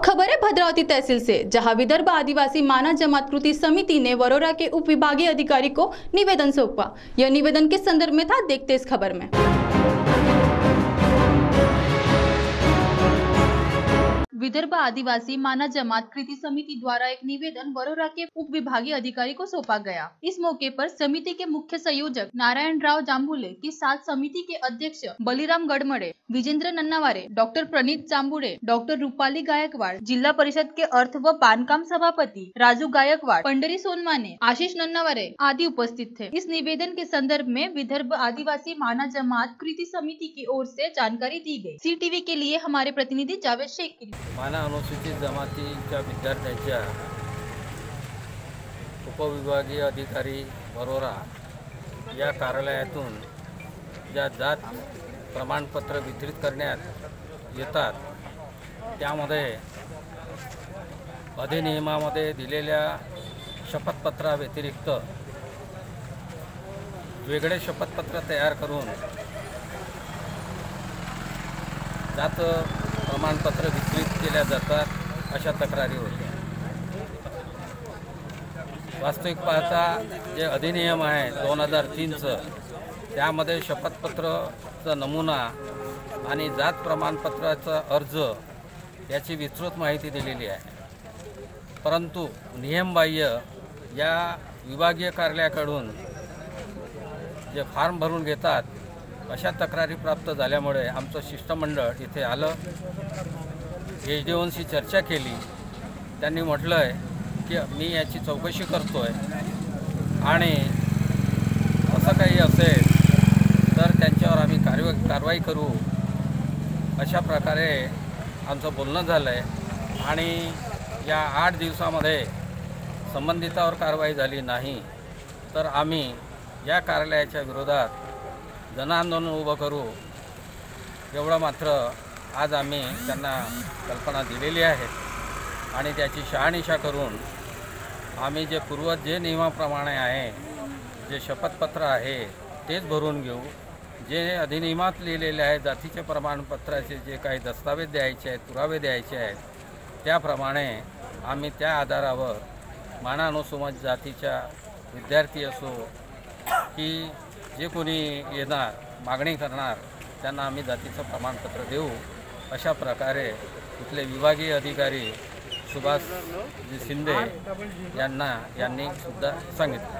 खबर है भद्रावती तहसील से, जहां विदर्भ आदिवासी मानव जमात कृति समिति ने वरोरा के उप विभागीय अधिकारी को निवेदन सौंपा। यह निवेदन किस संदर्भ में था, देखते इस खबर में। विदर्भ आदिवासी मानव जमात कृति समिति द्वारा एक निवेदन वरोरा के उप विभागीय अधिकारी को सौंपा गया। इस मौके पर समिति के मुख्य संयोजक नारायण राव जांबुले के साथ समिति के अध्यक्ष बलिराम गडमड़े, विजेंद्र नन्नावारे, डॉक्टर प्रणीत जांबुड़े, डॉक्टर रूपाली गायकवाड़, जिला परिषद के अर्थ व बांधकाम सभापति राजू गायकवाड़, पंडरी सोनमाने, आशीष नन्नावारे आदि उपस्थित थे। इस निवेदन के संदर्भ में विदर्भ आदिवासी मानव जमात कृति समिति की ओर से जानकारी दी गई। CTV के लिए हमारे प्रतिनिधि जावेद शेख की। माना अनुसूचित जमातीच्या विद्यार्थ्यांच्या उपविभागीय अधिकारी वरोरा या कार्यालयातून ज्या जात प्रमाणपत्र वितरित करण्यात येतात त्यामध्ये अधिनियमामध्ये दिलेल्या शपथपत्राव्यतिरिक्त वेगळे शपथपत्र तयार करून जात प्रमाणपत्र वितरित केल्या जातात अशा तक्रारी होत्या। वास्तविक पाहता जे अधिनियम आहे 2003चं त्यामध्ये शपथपत्राचा नमुना आणि जात प्रमाणपत्राचा अर्ज याची विस्तृत माहिती दिलेली आहे, परंतु नियमबाह्य या विभागीय कार्यालयाकडून जे फॉर्म भरून घेतात अशा तक्रारी प्राप्त झाल्यामुळे आमचं शिष्टमंडळ इथे आलं। SDOंशी चर्चा केली। त्यांनी म्हटलं आहे की मी याची चौकशी करतोय आणि असं काही असेल तर त्यांच्यावर आम्ही कारवाई करू अशा प्रकारे आमचं बोलणं झालं आहे आणि या 8 दिवसामध्ये संबंधितावर कारवाई झाली नाही तर आम्ही या कार्यालयाच्या विरोधात जनआंदोलन उभं करू एवढं मात्र आज आम्ही त्यांना कल्पना दिलेली आहे आणि त्याची शहानिशा करून आम्ही जे पूर्वज जे नियमाप्रमाणे आहे जे शपथपत्र आहे तेच भरून घेऊ। जे अधिनियमात लिहिलेले आहे जातीचे प्रमाणपत्राचे जे काही दस्तावेज द्यायचे आहेत पुरावे द्यायचे आहेत त्याप्रमाणे आम्ही त्या आधारावर माना अनुसूचित जातीच्या विद्यार्थी असो की जे कोणी येणार मागणी करणार त्यांना आम्ही जातीचं प्रमाणपत्र देऊ अशा प्रकारे इथले विभागीय अधिकारी सुभाष शिंदे यांनी सुद्धा सांगितलं।